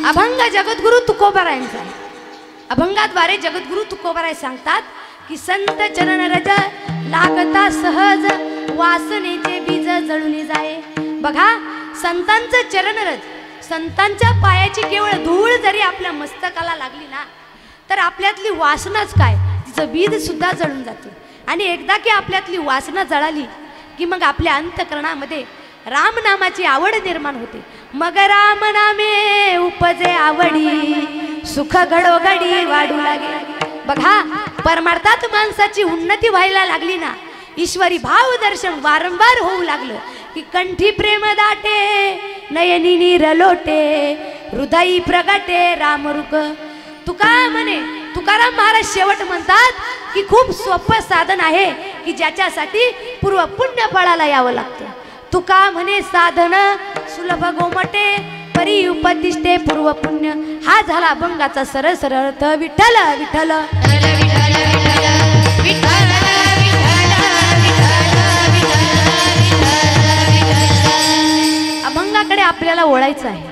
अभंग जगद्गुरु तुकोबारायांचा आहे। अभंगाद्वारे जगद्गुरु तुकोबाराय सांगतात की संत चरण रज लागता सहज वासनेचे बीज जळून जाय। बघा, संतांचं चरण रज, संतांच्या पायाची केवळ धूळ जरी आपल्या मस्तकाला लागली ना तर आपल्यातली वासनाच काय, तिचं बीज सुद्धा जळून जाते। आणि एकदा की आपल्यातली वासना जळाली की मग आपल्या अंतःकरणामध्ये राम नामाची आवड निर्माण होते। मग राम नामे उपजे आवडी सुख घडोघडी वाढू लागे। बघा, परमार्थात माणसाची उन्नती व्हायला लागली ना, ईश्वरी भाव दर्शन वारंवार होऊ लागलं की कंठी प्रेम दाटे नयनी नीर लोटे हृदयी प्रगटे रामरुक। तुका म्हणे, तुकाराम महाराज शेवट म्हणतात की खूप सोपं साधन आहे की ज्याच्यासाठी पूर्व पुण्य फळाला यावं लागतं। तुका म्हणे साधन सुलभ गोमटे परी उपदिष्टे पूर्व पुण्य। हा झाला अभंगाचा सरळ सरळ अर्थ। विठ्ठल विठ्ठल अभंगाकडे आपल्याला वळायचं आहे,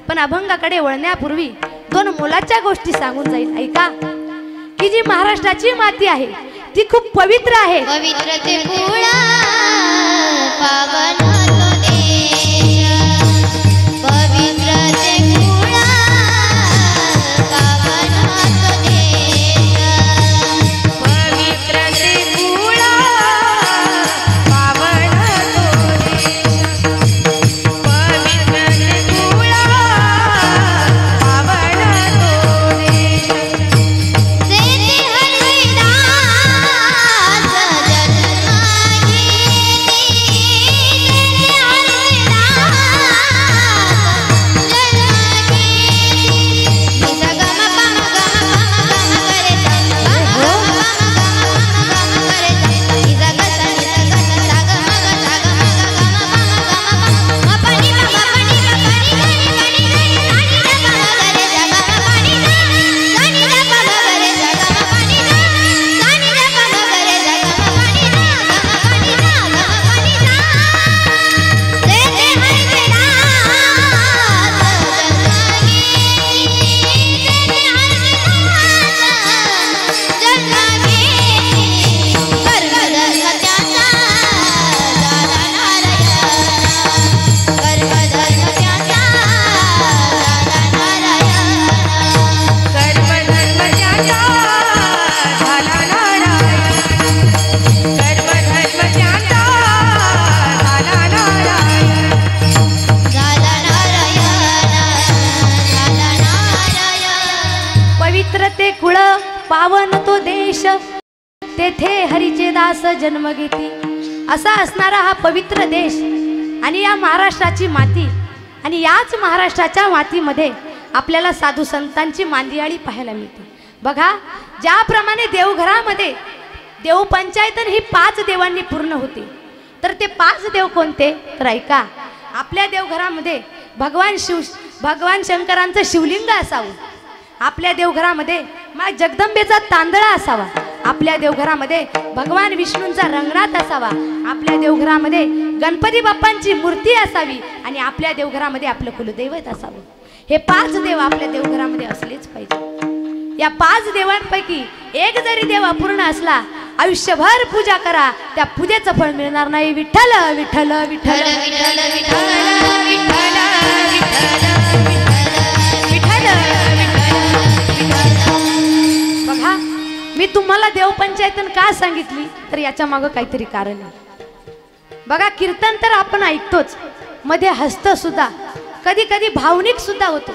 पण अभंगाकडे वळण्यापूर्वी दोन मोलाच्या गोष्टी सांगून जाईल। ऐका की जी महाराष्ट्राची माती आहे ती खूप पवित्र आहे। पवित्र ते पुळा पावन तो देश, पवित्र ते पुळा पावन तो देश, पवित्र ते पुळा पावन तो देश, पवित्र ते पुळा पावन तो देश। जेथे हरिदास जन्म पावन तो देश तेथे हरीचे दास जन्म घेती। असा असणारा हा पवित्र देश आणि या महाराष्ट्राची माती, आणि याच महाराष्ट्राच्या मातीमध्ये आपल्याला साधू संतांची मांदियाळी पाहायला मिळते। बघा, ज्याप्रमाणे देवघरामध्ये देवपंचायतन ही 5 देवांनी पूर्ण होते, तर ते 5 देव कोणते तर ऐका, आपल्या देवघरामध्ये भगवान शंकरांचं शिवलिंग असावं, आपल्या देवघरामध्ये माँ जगदंबेचा तांदळा असावा, आपल्या देवघरामध्ये भगवान विष्णूंचा रंगनाथ असावा, आपल्या देवघरामध्ये गणपती बाप्पांची मूर्ती असावी, आणि आपल्या देवघरामध्ये आपलं कुलदैवत असावं। हे 5 देव आपल्या देवघरामध्ये असलेच पाहिजे। या 5 देवांपैकी एक जरी देव अपूर्ण असला, आयुष्यभर पूजा करा, त्या पूजेचं फळ मिळणार नाही। विठ्ठल विठ्ठल विठ्ठल विठ्ठल विठ्ठल बघा, मी तुम्हाला देवपंचायतन का सांगितली तर याच्या मागं काहीतरी कारण आहे। बघा, कीर्तन तर आपण ऐकतोच, मध्ये हसतो सुद्धा, कधी कधी भावनिक सुद्धा होतो,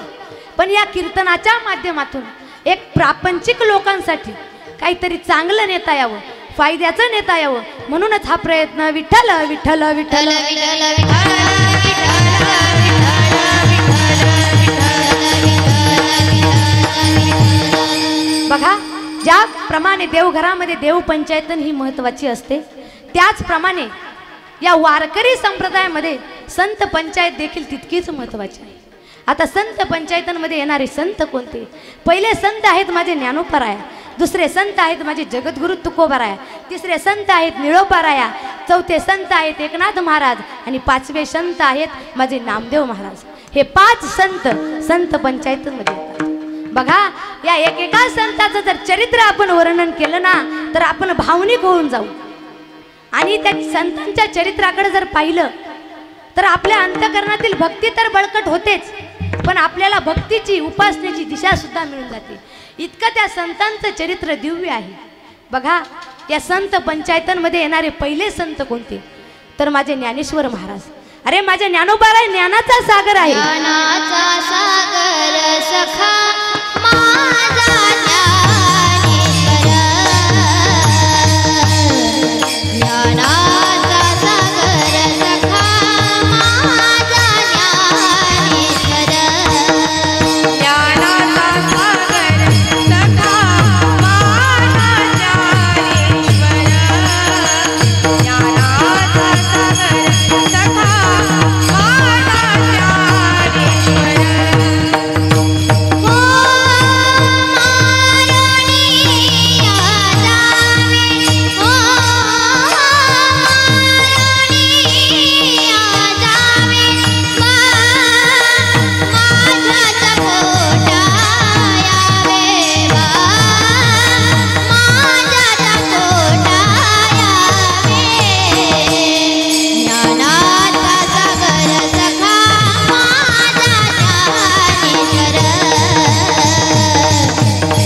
पण या कीर्तनाच्या माध्यमातून एक प्रापंचिक लोकांसाठी काहीतरी चांगलं नेता यावं, फायद्याचं नेता यावं, म्हणूनच हा प्रयत्न। विठ्ठल विठ्ठल विठ्ठल बघा, ज्याप्रमाणे देवघरामध्ये देवपंचायतन ही महत्त्वाची असते, त्याचप्रमाणे या वारकरी संप्रदायामध्ये संत पंचायत देखील तितकीच महत्त्वाची आहे। आता संत पंचायतनमध्ये येणारे संत कोणते? पहिले संत आहेत माझे ज्ञानोबाराया, दुसरे संत आहेत माझे जगद्गुरु तुकोबाराया, तिसरे संत आहेत निळोबाराया, चौथे संत आहेत एकनाथ महाराज, आणि 5वे संत आहेत माझे नामदेव महाराज। हे 5 संत पंचायतमध्ये येतात. बघा, या एकेका संताचं जर चरित्र आपण वर्णन केलं ना तर आपण भावनिक होऊन जाऊ. आणि त्या संतांच्या चरित्राकडे जर पाहिलं तर आपल्या अंतःकरणातील भक्ती तर बळकट होतेच, पण आपल्याला भक्तीची उपासनेची दिशा सुद्धा मिळून जाते. इतकं त्या संतांचं चरित्र दिव्य आहे. बघा, या संत पंचायतांमध्ये येणारे पहिले संत कोणते तर माझे ज्ञानेश्वर महाराज. अरे माझ्या ज्ञानोबाराय ज्ञानाचा सागर आहे. ज्ञानाचा सागर सखा माझा ज्ञानेश्वर, ज्ञानाचा सागर सखा माझा ज्ञानेश्वर, ज्ञानाचा सागर सखा माझा ज्ञानेश्वर, ज्ञानाचा सागर सखा माझा ज्ञानेश्वर. हो मारुनिया जावे, हो मारुनिया जावे, माझ्याच पोटा यावे बा, माझ्याच पोटा यावे. ज्ञानाचा सागर सखा माझा ज्ञानेश्वर,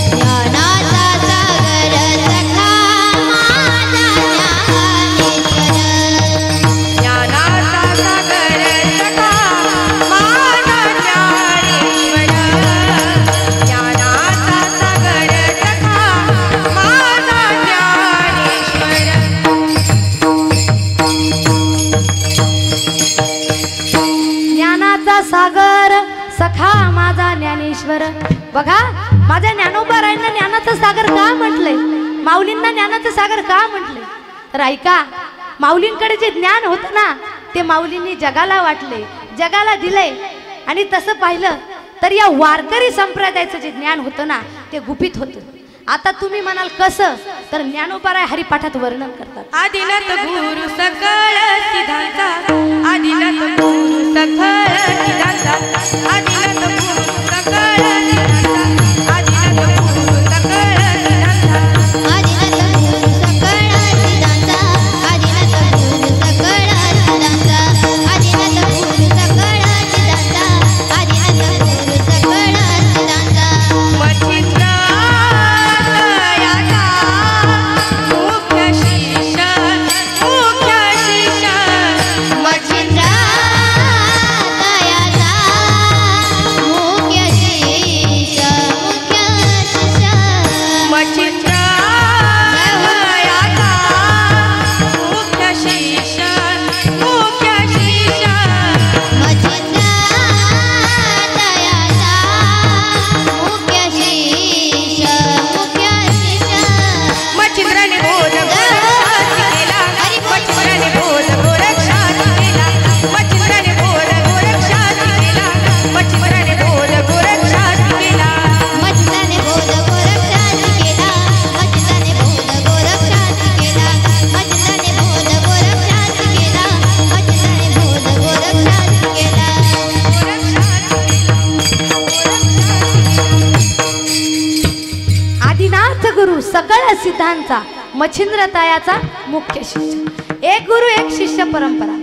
ज्ञानाचा सागर सखा माझा ज्ञानेश्वर. ज्ञानाचा सागर सखा माझा ज्ञानेश्वर, ज्ञानाचा सागर सखा माझा ज्ञानेश्वर. ज्ञानाचा सागर सखा माझा ज्ञानेश्वर. बघा, माझ्या ज्ञानोबारायांना ज्ञानाचा सागर का म्हटलंय, माऊलींना ज्ञानाचा सागर का म्हटलंय तर ऐका, माऊलींकडे जे ज्ञान होतं ना ते माऊलींनी जगाला वाटले, जगाला दिले. आणि तसं पाहिलं तर या वारकरी संप्रदायाचं जे ज्ञान होतं ना ते गुपित होतं. आता तुम्ही म्हणाल कसं तर ज्ञानोबाराय हरिपाठात वर्णन करतात. आदिनाथ गुरु सकळ सिद्धांता, आदिनाथ गुरु सकळ सिद्धांता, आदिनाथ गुरु सकळ सिद्धांता, आदिनाथ गुरु सकळ सिद्धांता. आदिनाथ गुरु सकळ सिद्धांता, आदिनाथ गुरु सकळ सिद्धांता, आदिनाथ गुरु सकळ सिद्धांता, आदिनाथ गुरु सकळ सिद्धांता. मच्छिंद्रालयाचा मुख्य शिष्य, मुख्य शिष्य, मच्छिंद्रालयाचा मुख्य शिष्य, मुख्य शिष्य. मच्छिंद्रालयाचा मुख्य शिष्य, मुख्य शिष्य. मच्छिंद्रालयाचा मुख्य शिष्य, मुख्य शिष्य. मच्छिंद्राने बोध गोरक्षाती केला, मच्छिंद्राने बोध गोरक्षाती केला, मच्छिंद्राने बोध गोरक्षाती केला, मच्छिंद्राने बोध गोरक्षाती केला. मच्छिंद्राने बोध गोरक्षाती केला, मच्छिंद्राने बोध गोरक्षाती केला, मच्छिंद्राने बोध गोरक्षाती केला, मच्छिंद्राने बोध गोरक्षाती केला. आदिनाथ गुरु सकळ सिद्धांचा, मच्छिंद्रतायाचा मुख्य शिष्य. एक गुरु एक शिष्य परंपरा.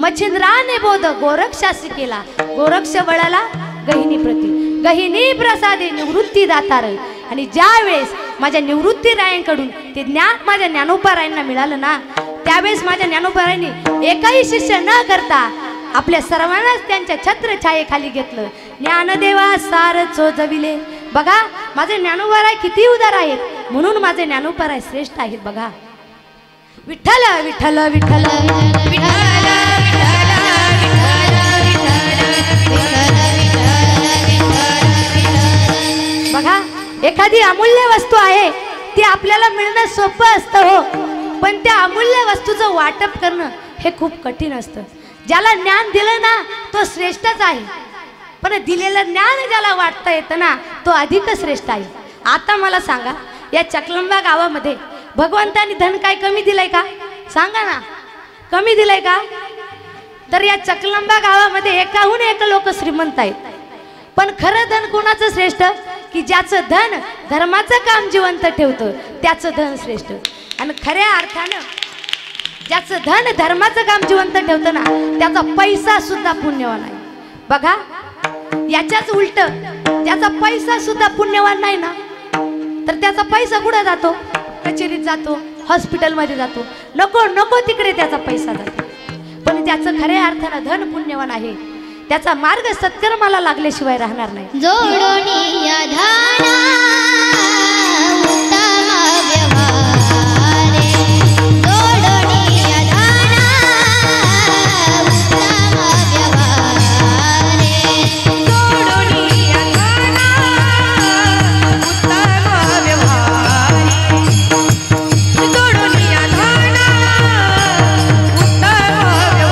मच्छिंद्राने बोध गोरक्षासी केला, गोरक्ष बळाला गहिनी प्रती, गहिनी प्रसादे निवृत्ती दातार. आणि ज्या वेळेस माझ्या निवृत्ती रायांकडून ते ज्ञान माझ्या ज्ञानोबारायांना मिळालं ना त्यावेळेस माझ्या ज्ञानोबारायांनी एकही शिष्य न करता आपल्या सर्वांनाच त्यांच्या छत्रछायेखाली घेतलं. ज्ञानदेवा सार चोजविले. बघा, माझे ज्ञानोबाराय किती उदार आहेत, म्हणून माझे ज्ञानोबाराय श्रेष्ठ आहेत. बघा, विठ्ठल विठ्ठल विठ्ठल बघा, एखादी अमूल्य वस्तू आहे ती आपल्याला मिळणं सोपं असतं हो, पण त्या अमूल्य वस्तूचं वाटप करणं हे खूप कठीण असतं. ज्याला ज्ञान दिलं ना तो श्रेष्ठच आहे, पण दिलेलं ज्ञान ज्याला वाटता येतं ना तो अधिक श्रेष्ठ आहे. आता मला सांगा, या चकलंबा गावामध्ये भगवंतानी धन काय कमी दिलंय का? सांगा ना, कमी दिलंय का? तर या चकलंबा गावामध्ये एकाहून एक लोक श्रीमंत आहेत. पण खरं धन कोणाचं श्रेष्ठ? की ज्याचं धन धर्माचं काम जिवंत ठेवतं त्याचं धन श्रेष्ठ. आणि खऱ्या अर्थानं ज्याचं धन धर्माचं काम जिवंत ठेवतं ना त्याचा पैसा सुद्धा पुण्यवान आहे. बघा याच्याच उलट ज्याचा पैसा सुद्धा पुण्यवान नाही ना तर त्याचा पैसा कुठं जातो? कचेरीत जातो, हॉस्पिटलमध्ये जातो, नको नको तिकडे त्याचा पैसा जातो. पण ज्याचं खऱ्या अर्थानं धन पुण्यवान आहे त्याचा मार्ग सत्कर्माला लागल्याशिवाय राहणार नाही. जोडोनी या धाना उत्तम व्यवहारे, जोडोनी या धाना उत्तम व्यवहारे, जोडोनी या धाना उत्तम व्यवहारे, जोडोनी या धाना उत्तम जोडोनी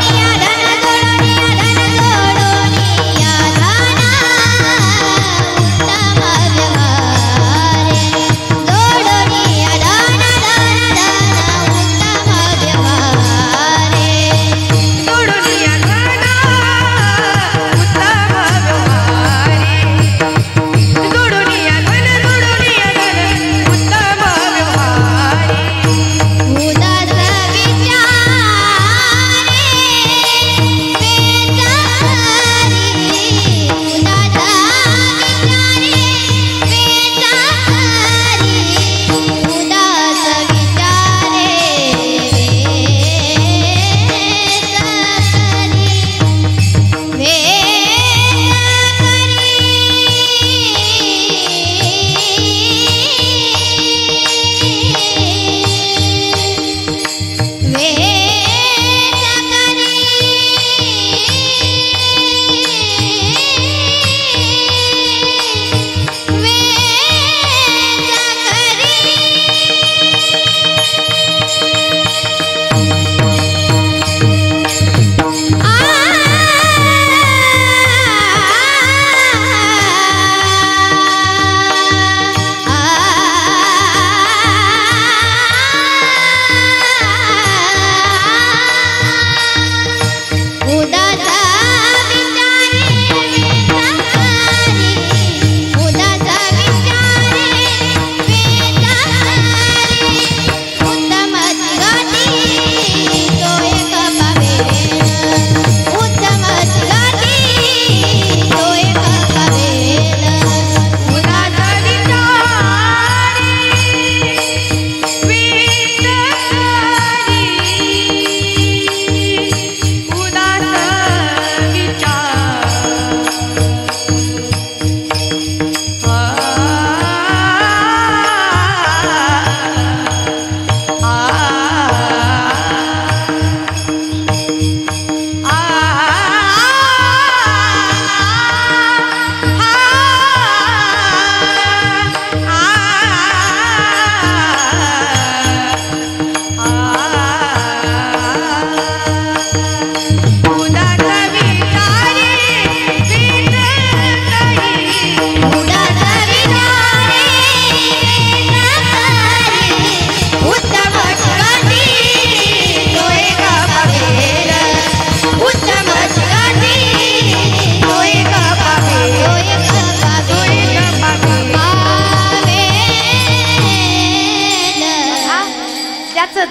या धन, जोडोनी या धन, जोडोनी या धाना उत्तम व्यवहारे, जोडोनी या धाना धाना धाना उत्तम व्यवहारे, जोडोनी या धाना उत्तम व्यवहारे, जोडोनी या धन, जोडोनी या धन उत्तम व्यवहारे, उदास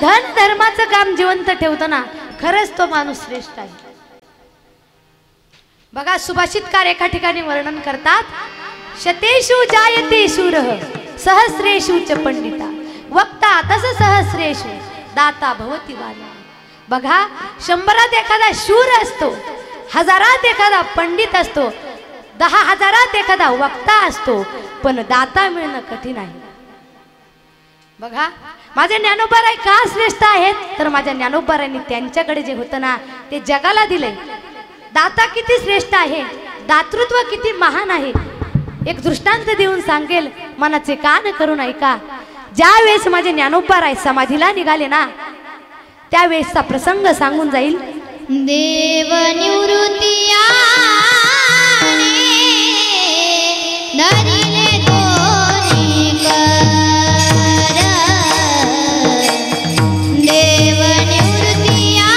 धन धर्माचं काम जिवंत ठेवतो ना खरंच तो माणूस श्रेष्ठ आहे. बघा सुभाषितकार एका ठिकाणी वर्णन करतात, शतेषु जायते शूरः सहस्रेषु च पंडिता वक्ता तस सहस्रेषु दाता भवति वाला. बघा 100त एखादा शूर असतो, 1000त एखादा पंडित असतो, 10,000त एखादा वक्ता असतो, पण दाता मिळणं कठीण आहे. बघा माझे ज्ञानोबाराय का श्रेष्ठ आहेत तर माझ्या ज्ञानोबारांनी त्यांच्याकडे जे होतं ना ते जगाला दिले. दाता किती श्रेष्ठ आहे, दातृत्व किती महान आहे. एक दृष्टांत देऊन सांगेल, मनाचे कान करून ऐका. ज्या वेळेस माझे ज्ञानोबाराय समाधीला निघाले ना त्यावेळेसचा प्रसंग सांगून जाईल. देव निवृत्तिया धरिले दोन्ही कर, देव निवृत्तिया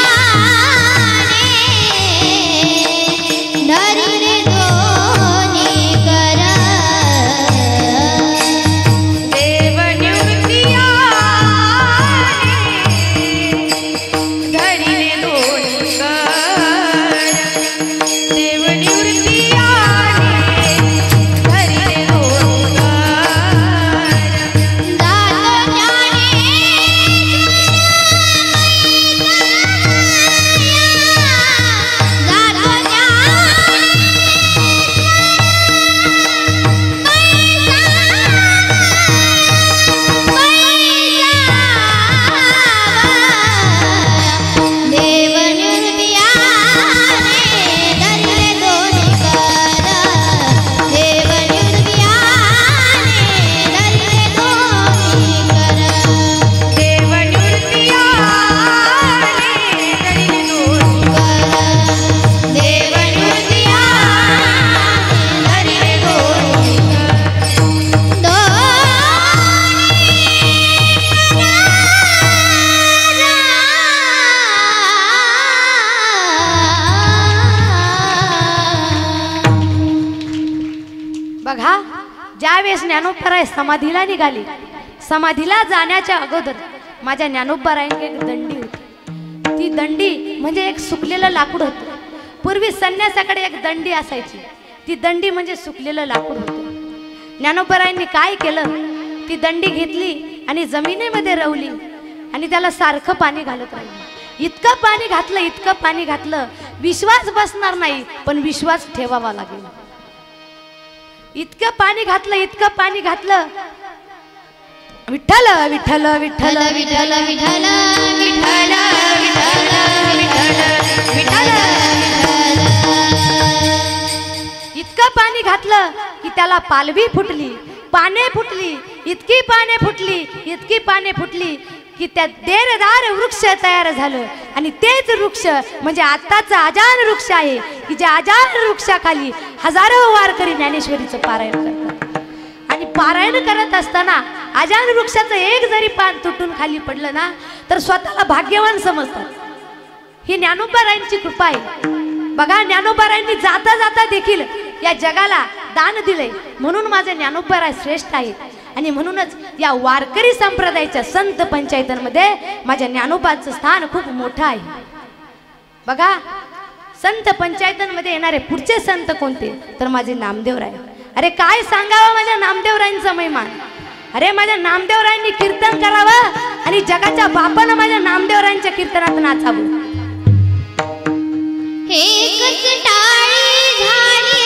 बघा, ज्यावेळेस ज्ञानोबराय समाधीला निघाली, समाधीला जाण्याच्या अगोदर माझ्या ज्ञानोबरायांची एक दंडी होती. ती दंडी म्हणजे एक सुकलेलं लाकूड होतं. पूर्वी संन्यासाकडे एक दंडी असायची, ती दंडी म्हणजे सुकलेलं लाकूड होतं. ज्ञानोबरायांनी काय केलं, ती दंडी घेतली आणि जमिनीमध्ये रवली आणि त्याला सारखं पाणी घालत राहिलं. इतकं पाणी घातलं, इतकं पाणी घातलं, विश्वास बसणार नाही पण विश्वास ठेवावा लागेल. इतकं पाणी घातलं, इतकं पाणी घातलं. विठ्ठल विठ्ठल विठ्ठल विठ्ठल विठ्ठल विठ्ठल विठ्ठल विठ्ठल इतकं पाणी घातलं की त्याला पालवी फुटली, पाने फुटली, इतकी पाने फुटली, इतकी पाने फुटली की त्या देरदार वृक्ष तयार झालं. आणि तेच वृक्ष म्हणजे आत्ताचा आजान वृक्ष आहे की ज्या आजान वृक्षाखाली हजारो वारकरी ज्ञानेश्वरीचं पारायण करतात. आणि पारायण करत असताना आजान वृक्षाचं एक जरी पान तुटून खाली पडलं ना तर स्वतःला भाग्यवान समजतात. ही ज्ञानोबरायांची कृपा आहे. बघा, ज्ञानोबरायांनी जाता जाता देखील या जगाला दान दिले, म्हणून माझे ज्ञानोबराय श्रेष्ठ आहेत. आणि म्हणूनच या वारकरी संप्रदायाच्या संत पंचायतांमध्ये माझ्या ज्ञानोबाचं स्थान खूप मोठं आहे. बघा, संत पंचायतांमध्ये येणारे पुढचे संत कोणते तर माझे नामदेवराय. अरे काय सांगावं माझ्या नामदेवरायांचा महिमा. अरे माझ्या नामदेवरायांनी कीर्तन करावं आणि जगाच्या बापानं माझ्या नामदेवरायांच्या कीर्तनात नाचावं. एकच टाळी झाली,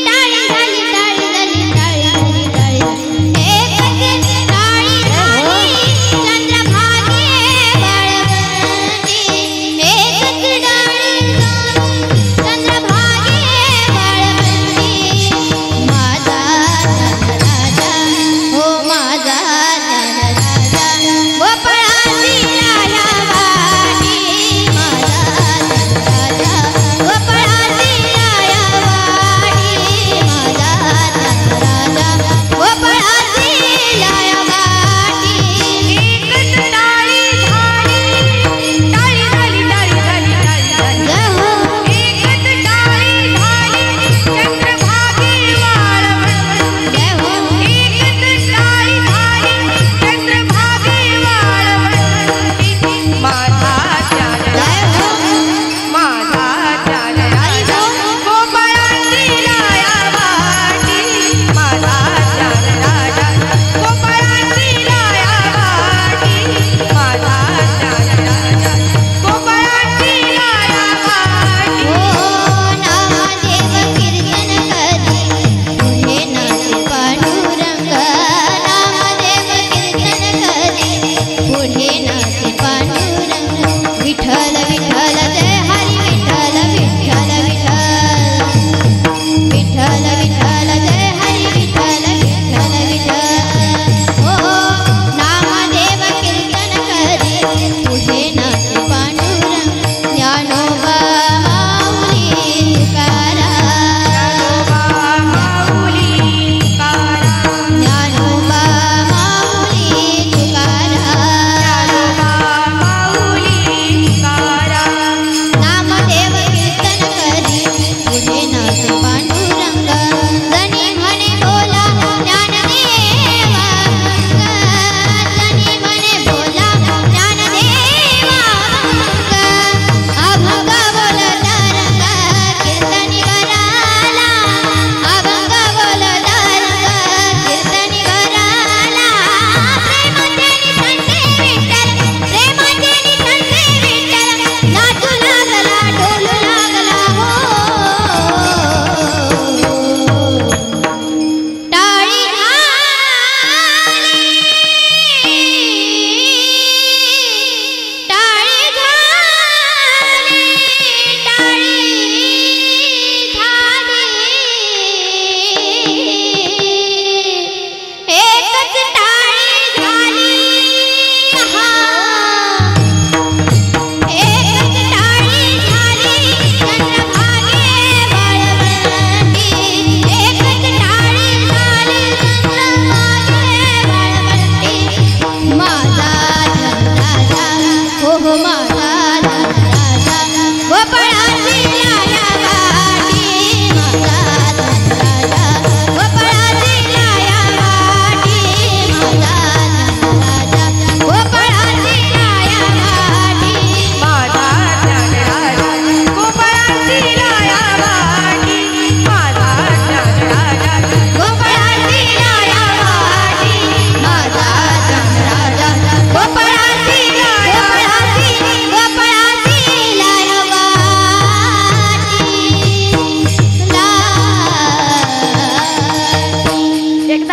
टाळी झाली, टाळी झाली, टाळी झाली, टाळी झाली. एकच टाळी झाली, चंद्रभागे बाळवंती. एकच टाळी झाली, चंद्रभागे बाळवंती. माझा ज्ञानराजा, हो माझा ज्ञानराजा, गोपाळाची लाला वाटी. माझा ज्ञानराजा, गोपाळाची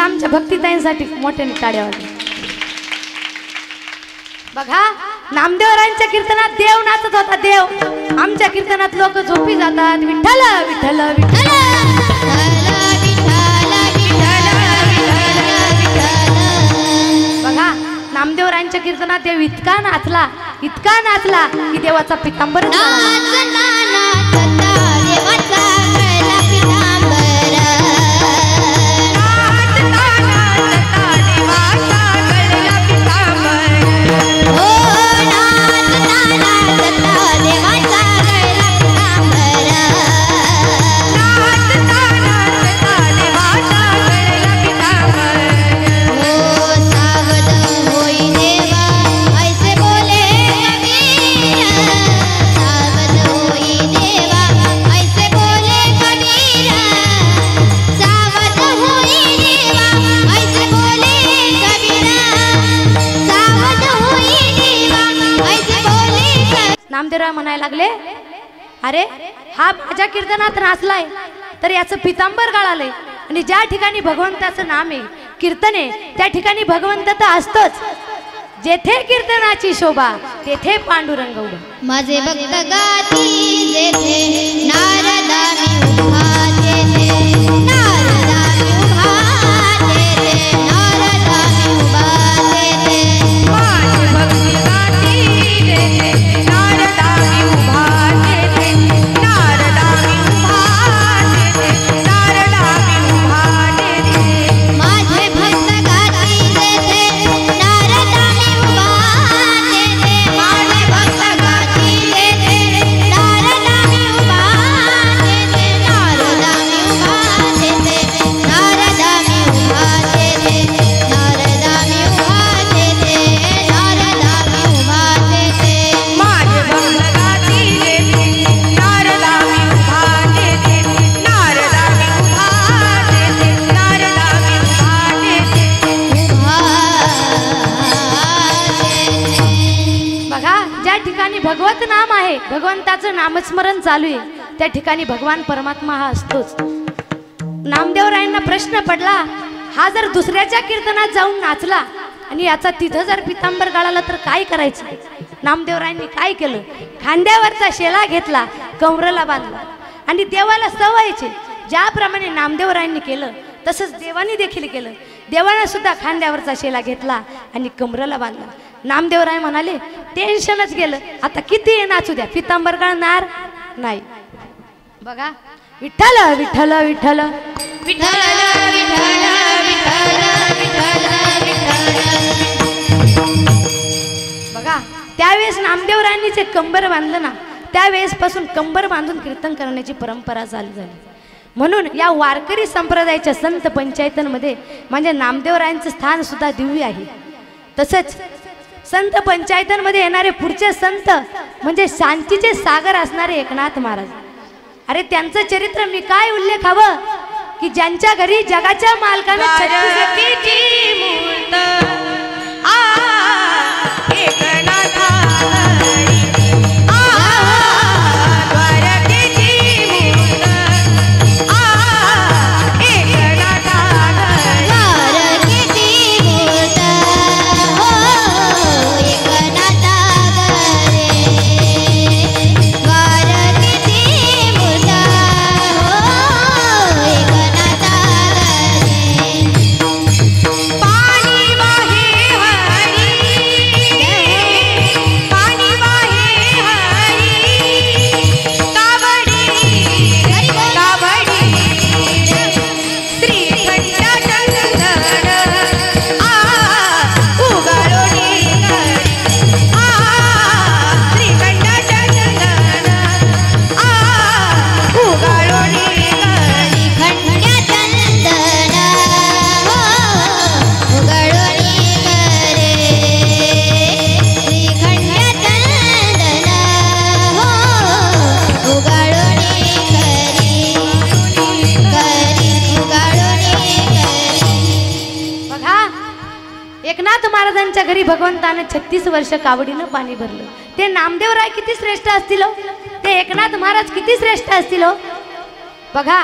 आमच्या भक्तिताईंसाठी मोठ्याने टाळ्या वाजवा. बघा नामदेवरायांच्या कीर्तनात देव नाचत होता. देव आमच्या कीर्तनात लोक झोपी जातात. विठ्ठल विठ्ठल विठ्ठल. बघा नामदेवरायांच्या कीर्तनात देव इतका नाचला की देवाचा पितांबर नामदेवराय म्हणायला लागले, अरे हा माझ्या कीर्तनात नाचलाय तर याचं पितांबर गळालंय. आणि ज्या ठिकाणी भगवंताचं नाम आहे कीर्तन आहे त्या ठिकाणी भगवंत तर असतोच. जेथे कीर्तनाची शोभा तेथे पांडुरंग उभा. माझे भक्त गाती जेथे नारदा मी उभा तेथे नारदा मी उभा तेथे नारदा मी उभा तेथे माझे भक्ती गाती जेथे नारदा मी उभा तेथे नारदा मी उभा तेथे नारदा मी उभा तेथे माझे भक्त गाती जेथे नारदा मी उभा तेथे माझे भक्त गाती जेथे नारदा मी उभा तेथे नारदा मी उभा तेथे नारदा मी उभा तेथे नारदा मी उभा तेथे नारदा मी उभा तेथे माझे भक्त गाती जेथे नारदा मी उभा तेथे नारदा मी उभा तेथे नारदा मी उभा तेथे. बघा ज्या ठिकाणी भगवत नाम आहे भगवंताचं नामस्मरण चालू आहे त्या ठिकाणी भगवान परमात्मा हा असतोच. नामदेवरायांना प्रश्न पडला, हा जर दुसऱ्याच्या कीर्तनात जाऊन नाचला आणि याचा तिथं जर पितांबर गाळाला तर काय करायचं. नामदेवरायांनी काय केलं, खांद्यावरचा शेला घेतला, कमरेला बांधला आणि देवाला सवयचे. ज्याप्रमाणे नामदेवरायांनी केलं तसंच देवानी देखील केलं. देवाने सुद्धा खांद्यावरचा शेला घेतला आणि कमरेला बांधला. नामदेवराय म्हणाले, टेन्शनच गेलं, आता किती नाचू द्या पितांबर गळणार नाही. बघा विठ्ठल विठ्ठल विठ्ठल विठ्ठल विठ्ठल विठ्ठल विठ्ठल. बघा त्यावेळेस नामदेवरायांनी जे कंबर बांधलं ना त्यावेळेस पासून कंबर बांधून कीर्तन करण्याची परंपरा चालू झाली. म्हणून या वारकरी संप्रदायाच्या संत पंचायतांमध्ये म्हणजे नामदेवरायांचं स्थान सुद्धा दिव्य आहे. तसंच संत पंचायतांमध्ये येणारे पुढचे संत म्हणजे शांतीचे सागर असणारे एकनाथ महाराज. अरे त्यांचं चरित्र मी काय उल्लेख हवं की ज्यांच्या घरी जगाच्या मालकाने द्वारकेची मूर्त आ एकनाथा घरी आ द्वारकेची मूर्त आ एकनाथा घरी द्वारकेची मूर्त हो एकनाथा घरी द्वारकेची मूर्त हो एकनाथा घरी पाणी वाहे हरी पाणी वाहे हरी कावडी कावडी श्रीखंड चंदन आ उगाळोनी घरी आ श्रीखंड चंदन आ उगाळोनी घरी खंड्या चंदन हो उघडोनी करे श्रीखंड्या चंदन हो उघडोनी करी उघडोनी करी. बघा एकनाथ महाराजांच्या घरी भगवंताने 36 वर्ष कावडीनं पाणी भरलं. ते नामदेवराय किती श्रेष्ठ असतील हो, ते एकनाथ महाराज किती श्रेष्ठ असतील हो. बघा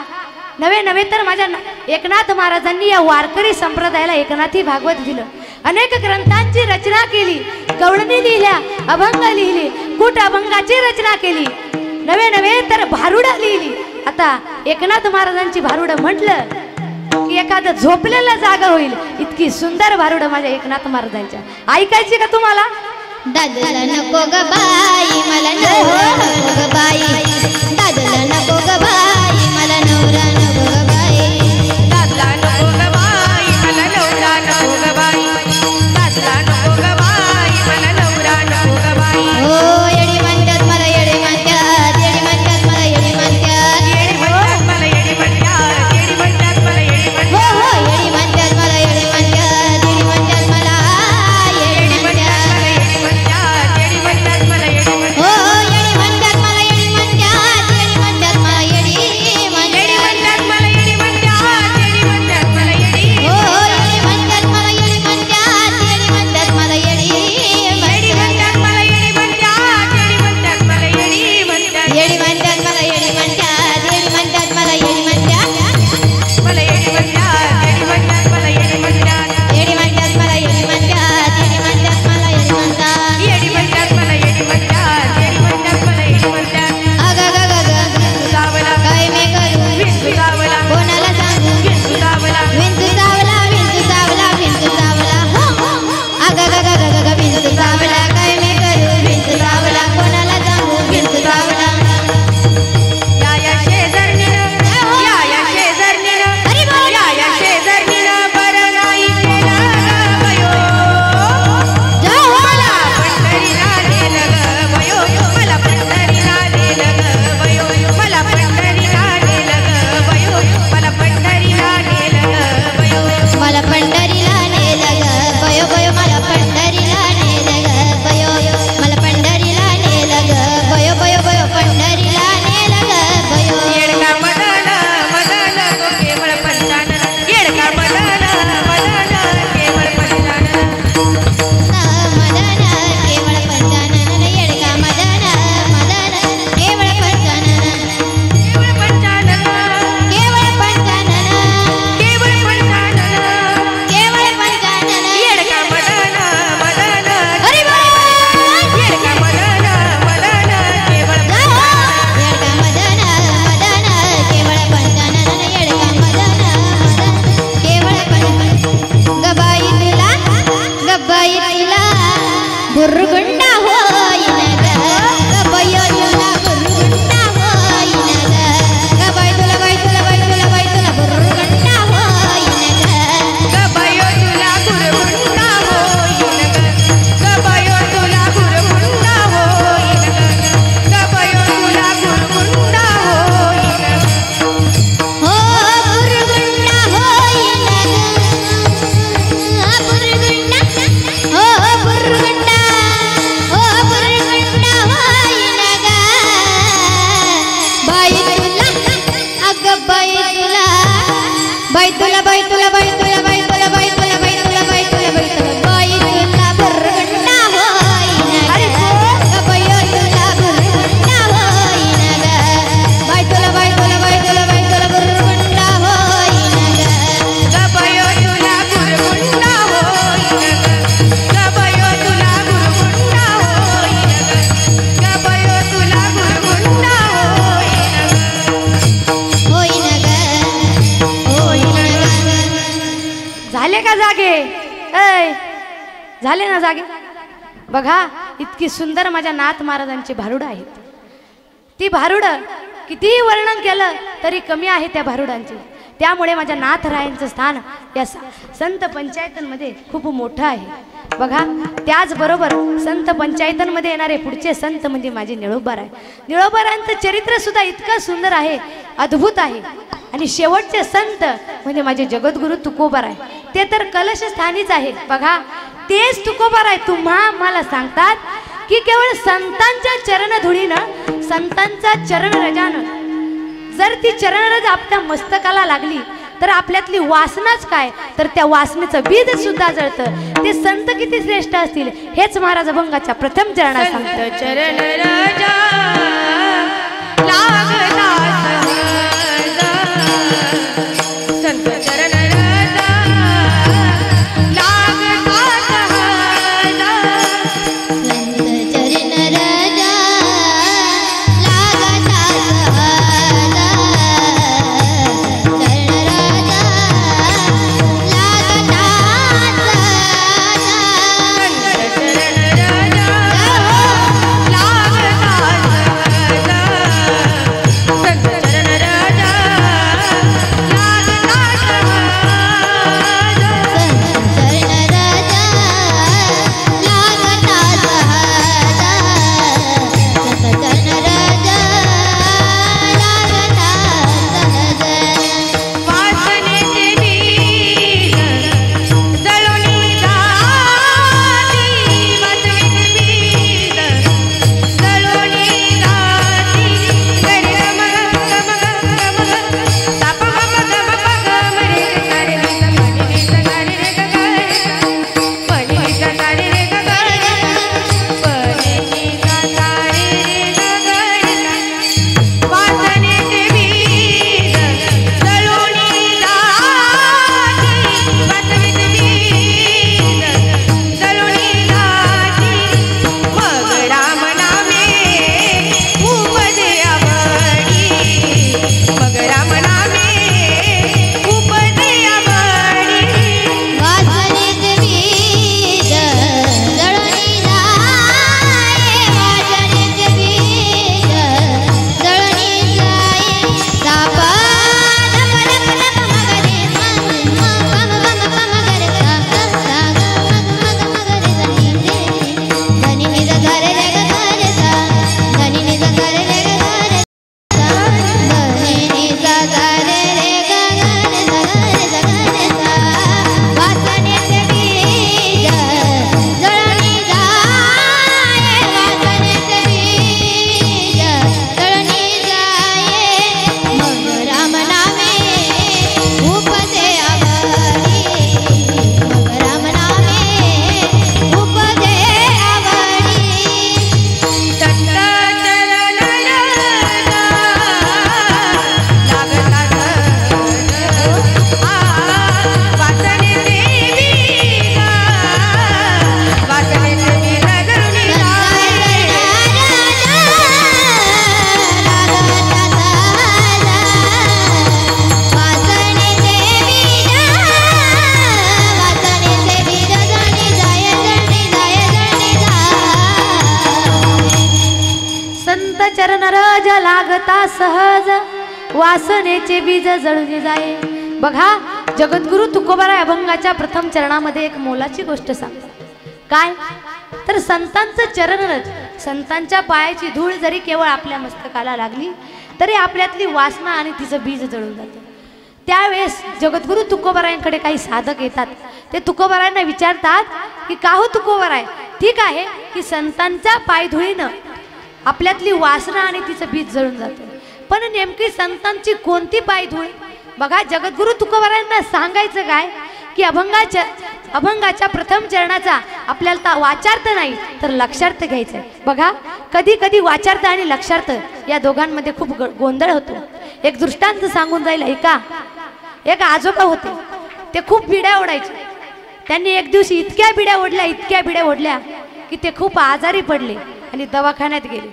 नवे नवे तर माझ्या एकनाथ महाराजांनी या वारकरी संप्रदायाला एकनाथी भागवत दिलं. अनेक ग्रंथांची रचना केली, गवळणी लिहिल्या, अभंग लिहिले, कुट अभंगाची रचना केली, नवे नवे तर भारुडं लिहिली. आता एकनाथ महाराजांची भारुडं म्हटलं की एखादं झोपलेला जागा होईल, इतकी सुंदर भारुडं माझ्या एकनाथ महाराजांच्या. ऐकायची का तुम्हाला? दादला नको ग बाई मला नवरा नको ग बाई, दादला नको ग बाई मला नवरा नको ग बाई, दादला नको ग बाई मला नवरा नको ग बाई, दादला नको ग बाई मला नवरा नको ग बाई. हो येडी म्हणतात मला येडी म्हणतात, येडी म्हणतात मला येडी म्हणतात, येडी म्हणतात मला येडी म्हणतात, येडी म्हणतात मला येडी हो म्हणतात. हो येडी म्हणतात मला येडी म्हणतात, येडी म्हणतात मला येडी म्हणतात, येडी म्हणतात, येडी म्हणतात मला येडी म्हणतात. हो येडी म्हणतात मला येडी म्हणतात, येडी म्हणतात मला येडी येडी म्हणतात, म्हणतात मला येडी म्हणतात, येडी म्हणतात मला येडी. हो येडी म्हणतात मला येडी म्हणतात, येडी म्हणतात मला येडी येडी म्हणतात, म्हणतात मला येडी म्हणतात, येडी म्हणतात मला येडी म्हणतात. येडी म्हणतात मला येडी म्हणतात, येडी म्हणतात मला येडी म्हणतात, मला येडी म्हणतात, येडी म्हणतात मला येडी म्हणतात. येडी म्हणतात मला येडी म्हणतात, येडी म्हणतात मला येडी म्हणतात, येडी म्हणतात मला येडी म्हणतात, येडी म्हणतात मला येडी म्हणतात. अग ग ग ग सुदावला काय मी करू विंचू चावला, कोणाला सांगू विंचू चावला, विंचू चावला, विंचू चावला, विंचू चावला, अग ग ग ग ग विंचू चावला, काय मी करू विंचू चावला, कोणाला सांगू विंचू चावला. या शेजारणीनं, या शेजारणीनं, अरे बोल. या शेजारणीनं बरं नाही केलं ग बयो. जय हो. मला पंढरीला नेलं ग बयो, मला पंढरीला नेलं ग बयो, मला पंढरीला नेलं ग बयो, मला पंढरीला नेलं ग बयो. मला पंढरीला नेलं ग बयो बयो, मला पंढरीला नेलं ग बयो, मला पंढरीला नेलं ग बयो बयो बयो, पंढरीला नेलं ग बयो. येडका मदन मदन तो केवळ पंचानन, येडका मदन मदन केवळ पंचानन. मदन केवळ पंचानन, येडका मदन मदन केवळ पंचानन, केवळ पंचानन, केवळ पंचानन, केवळ पंचानन. केवळ पंचानन. येडका मदन मदन, अरे बोल. येडका मदन मदन केवळ जय हो. येडका मदन मदन केवळ पंचानन, येडका मदन मदन केवळ पंचानन. गबाई तुला गबाई तुला बुरगुंडा होईन ग, गबाई तुला बुरगुंडा होईन ग, गबाई तुला बाई तुला बाई तुला बाई तुला बुरगुंडा होईन ग. गबायो तुला गुरगुंडा होईन ग, गबायो तुला गुरगुंडा होईन ग, गबायो तुला गुरगुंडा होईन ग. हो बुरगुंडा होईन ग, बुरगुंडा, हो बुरगुंडा, हो बुरगुंडा होईन ग. बाई तुला अगं बाई तुला, बाई तुला बाई तुला बाई तुला बाई तुला बाई तुला बाई तुला बाई तुला बाई तुला बाई तुला बुरगुंडा होईन ग, गबाई तुला बुरगुंडा होईन ग, बाई तुला बाई तुला बाई तुला बाई तुला बुरगुंडा होईन ग. गबायो तुला गुरगुंडा होईन ग, गबायो तुला गुरगुंडा होईन ग, गबायो तुला गुरगुंडा होईन ग. होईन ग, होईन ग. झाले का जागे? ऐ झाले ना जागे? बघा इतकी सुंदर माझ्या नाथ महाराजांची भारुडं आहेत. ती भारुडं कितीही वर्णन केलं तरी कमी आहे त्या भारुडांची. त्यामुळे माझ्या नाथरायांचं स्थान या संत पंचायतनमध्ये खूप मोठं आहे. बघा त्याचबरोबर संत पंचायतनमध्ये येणारे पुढचे संत म्हणजे माझे निळोबार आहे. निळोबारांचं चरित्र सुद्धा इतकं सुंदर आहे, अद्भुत आहे. आणि शेवटचे संत म्हणजे माझे जगद्गुरु तुकोबार आहे. ते तर कलश स्थानीच आहे. बघा तेच तुकोबार आहे. तुम्हा मला सांगतात की केवळ संतांच्या चरणधुळीनं, संतांचा चरण रजानं जर ती चरणरज आपल्या मस्तकाला लागली तर आपल्यातली वासनाच काय, तर त्या वासनेचं बीज सुद्धा जळतं. ते संत किती श्रेष्ठ असतील हेच महाराज अभंगाच्या प्रथम चरणात सांगतात. संत चरण राजा लागला सहज, लागता सहज वासनेचे बीज जळून जाये. बघा जगद्गुरु तुकोबाराय अभंगाच्या प्रथम चरणामध्ये एक मोलाची गोष्ट सांगतात. काय तर संतांचं चरणरज, संतांच्या पायाची धूळ जरी केवळ आपल्या मस्तकाला लागली तरी आपल्यातली वासना आणि तिचं बीज जळून जातं. त्यावेळेस जगद्गुरु तुकोबारायांकडे काही साधक येतात. ते तुकोबारायांना विचारतात की का हो तुकोबाराय, ठीक आहे की संतांच्या पायधुळीनं आपल्यातली वासना आणि तिचं बीज जळून जातं, पण नेमकी संतांची कोणती पायधुळी? बघा जगद्गुरु तुकोबारायांना सांगायचं काय की अभंगाच्या प्रथम चरणाचा आपल्याला वाचार्थ नाही तर लक्षार्थ घ्यायचा आहे. बघा कधी कधी वाचार्थ आणि लक्षार्थ या दोघांमध्ये खूप गोंधळ होतो. एक दृष्टांत सांगून जाईल ऐका. एक आजोबा होते, ते खूप बिड्या ओढायचे. त्यांनी एक दिवशी इतक्या बिड्या ओढल्या की ते खूप आजारी पडले आणि दवाखान्यात गेले.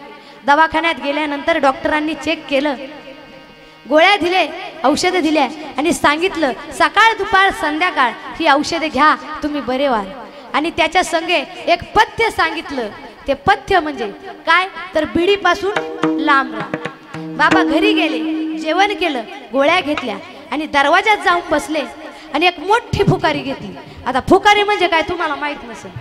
दवाखान्यात गेल्यानंतर डॉक्टरांनी चेक केलं, गोळ्या दिले, औषधं दिल्या आणि सांगितलं सकाळ दुपार संध्याकाळ ही औषधे घ्या, तुम्ही बरे व्हाल. आणि त्याच्या संगे एक पथ्य सांगितलं. ते पथ्य म्हणजे काय तर बिडीपासून लांब राहा. बाबा घरी गेले, जेवण केलं, गोळ्या घेतल्या आणि दरवाजात जाऊन बसले आणि एक मोठी फुकारी घेतली. आता फुकारी म्हणजे काय तुम्हाला माहित नसेल,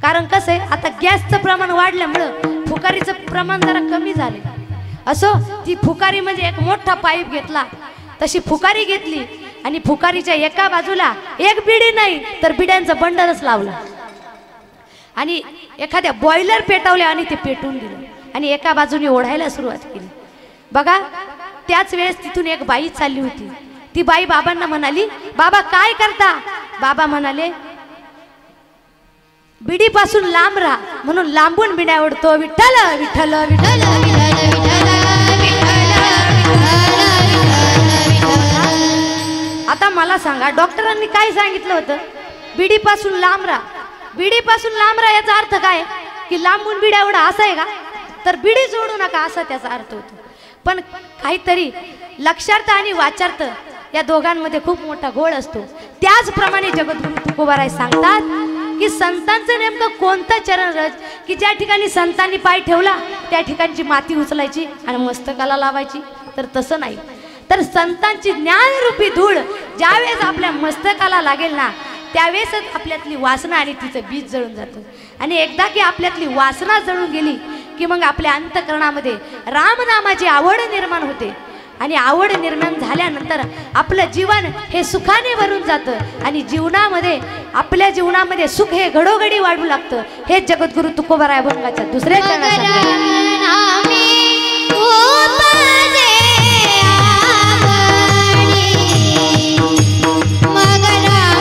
कारण कसं आहे आता गॅसचं प्रमाण वाढल्यामुळं फुकारीचं प्रमाण जरा कमी झाले. असो ती फुकारी म्हणजे एक मोठा पाईप घेतला, तशी फुकारी घेतली आणि फुकारीच्या एका बाजूला एक बिडी नाही तर बिड्यांचं बंडलच लावलं आणि एखाद्या बॉयलर पेटवल्या आणि ते पेटून दिलं आणि एका बाजूने ओढायला सुरुवात केली. बघा त्याच वेळेस तिथून एक बाई चालली होती. ती बाई बाबांना म्हणाली, बाबा काय करता? बाबा म्हणाले बिडीपासून लांब राहा, म्हणून लांबून बिड्या ओढतो. विठ्ठल विठ्ठल विठ्ठल आता मला सांगा डॉक्टरांनी काय सांगितलं होतं? बिडीपासून लांब राहा. बिडीपासून लांब राहा याचा अर्थ काय की लांबून बिड्या ओढा असा आहे का? तर बिडी जोडू नका असा त्याचा अर्थ होतो. पण काहीतरी लक्षार्थ आणि वाचार्थ या दोघांमध्ये खूप मोठा घोळ असतो. त्याचप्रमाणे जगद्गुरु तुकोबाराय सांगतात की संतांचं नेमकं कोणतं चरणरज की ज्या ठिकाणी संतांनी पाय ठेवला त्या ठिकाणची माती उचलायची आणि मस्तकाला लावायची? तर तसं नाही, तर संतांची ज्ञानरूपी धूळ ज्यावेळेस आपल्या मस्तकाला लागेल ना त्यावेळेसच आपल्यातली वासना आणि तिचं बीज जळून जातं. आणि एकदा की आपल्यातली वासना जळून गेली की मग आपल्या अंतःकरणामध्ये रामनामाची आवड निर्माण होते आणि आवड निर्माण झाल्यानंतर आपलं जीवन हे सुखाने भरून जातं आणि आपल्या जीवनामध्ये सुख हे घडोघडी वाढू लागतं. हे जगद्गुरु तुकोबाराय अभंगाच्या दुसऱ्या चरणात मग राम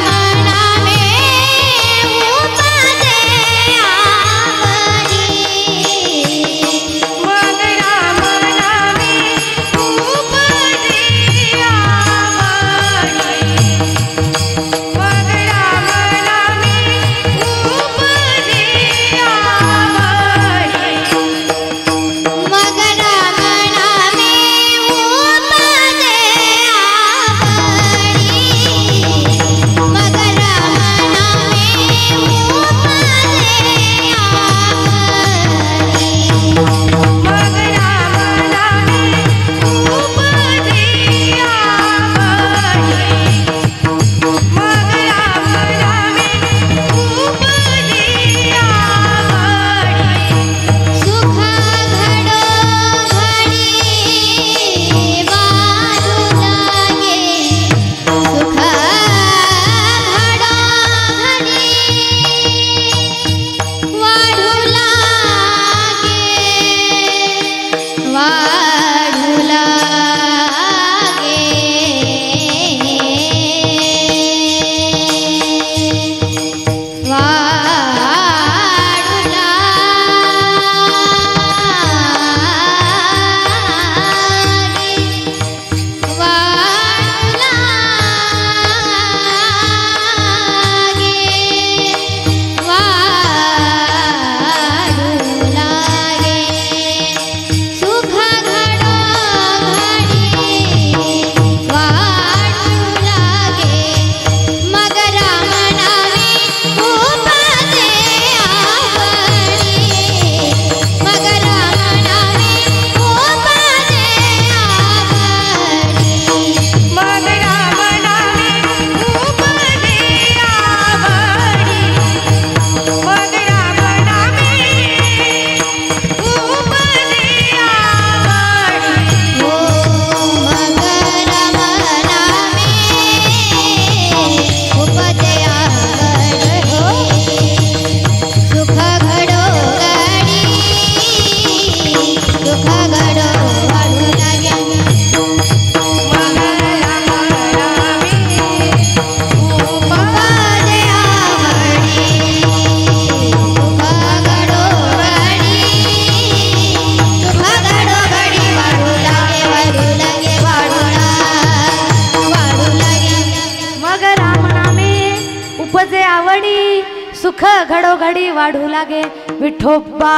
उपजे आवडी सुख घडोघडी वाढू लागे विठोबा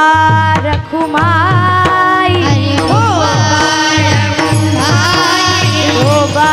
रखुमाई हरी हो विठोबा